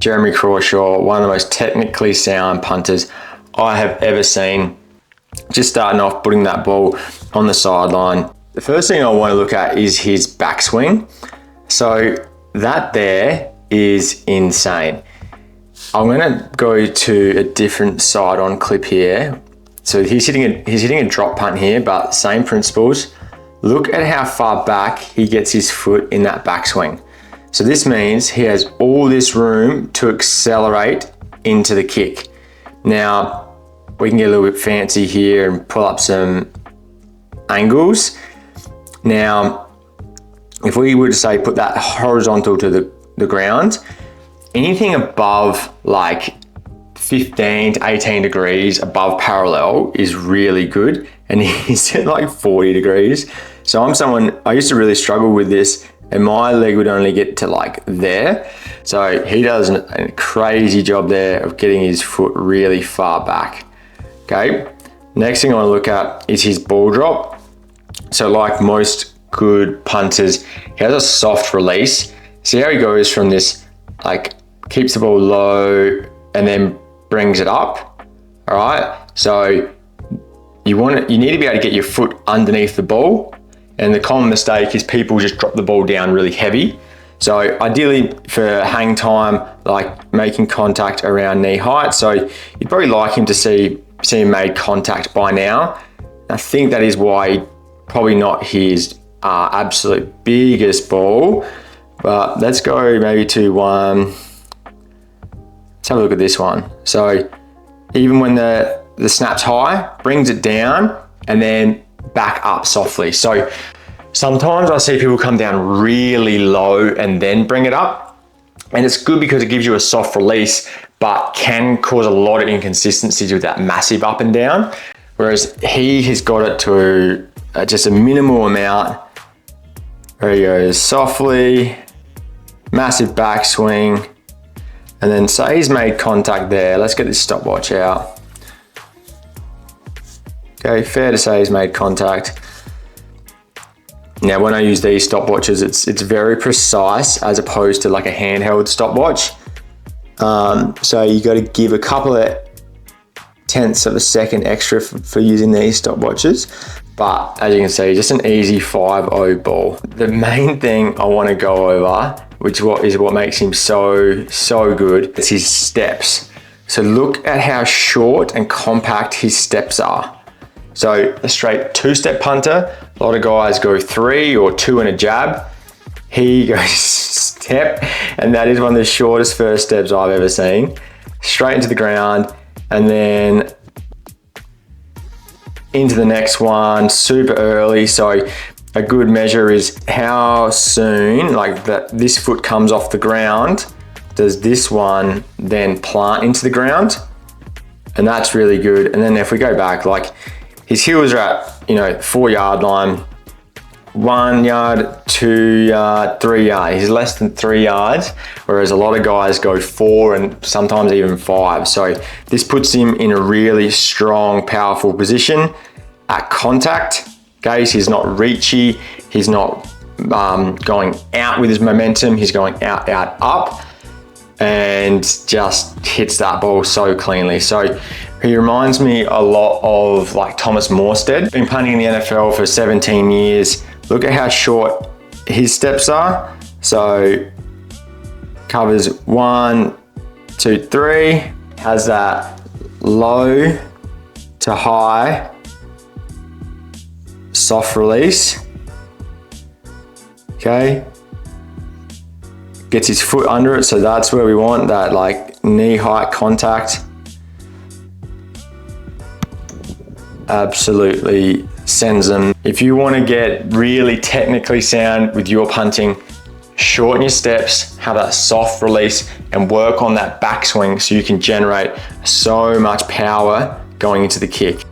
Jeremy Crawshaw, one of the most technically sound punters I have ever seen. Just starting off, putting that ball on the sideline. The first thing I want to look at is his backswing. So that there is insane. I'm going to go to a different side-on clip here. So he's hitting a drop punt here, but same principles. Look at how far back he gets his foot in that backswing. So this means he has all this room to accelerate into the kick. Now, we can get a little bit fancy here and pull up some angles. Now, if we were to say put that horizontal to the ground, anything above like 15 to 18 degrees above parallel is really good. And he's at like 40 degrees. So I used to really struggle with this, and my leg would only get to like there. So he does a crazy job there of getting his foot really far back. Okay, next thing I want to look at is his ball drop. So like most good punters, he has a soft release. See how he goes from this, like keeps the ball low and then brings it up. All right, so you need to be able to get your foot underneath the ball. And the common mistake is people just drop the ball down really heavy. So ideally for hang time, like making contact around knee height. So you'd probably like him to see him made contact by now. I think that is why probably not his absolute biggest ball. But let's go maybe to one. Let's have a look at this one. So even when the snap's high, brings it down and then back up softly. So sometimes I see people come down really low and then bring it up. And it's good because it gives you a soft release, but can cause a lot of inconsistencies with that massive up and down. Whereas he has got it to just a minimal amount. There he goes, softly, massive backswing. And then say he's made contact there. Let's get this stopwatch out. Okay, fair to say he's made contact. Now, when I use these stopwatches, it's very precise as opposed to like a handheld stopwatch. So you got to give a couple of tenths of a second extra for using these stopwatches. But as you can see, just an easy 5-0 ball. The main thing I want to go over, which is what makes him so good, is his steps. So look at how short and compact his steps are. So a straight 2-step punter, a lot of guys go 3 or 2 and a jab. He goes step, and that is one of the shortest first steps I've ever seen. Straight into the ground, and then into the next one, super early. So a good measure is how soon, like this foot comes off the ground, does this one then plant into the ground? And that's really good. And then if we go back, like, his heels are at, 4 yard line, 1 yard, 2 yard, 3 yard. He's less than 3 yards, whereas a lot of guys go 4 and sometimes even 5. So this puts him in a really strong, powerful position at contact. Okay, so he's not reachy. He's not going out with his momentum. He's going out, up, and just hits that ball so cleanly. So he reminds me a lot of like Thomas Morstead. Been punting in the NFL for 17 years. Look at how short his steps are. So covers 1, 2, 3. Has that low to high soft release. Okay. Gets his foot under it, so that's where we want that, like knee height contact. Absolutely sends them. If you want to get really technically sound with your punting, shorten your steps, have that soft release, and work on that backswing so you can generate so much power going into the kick.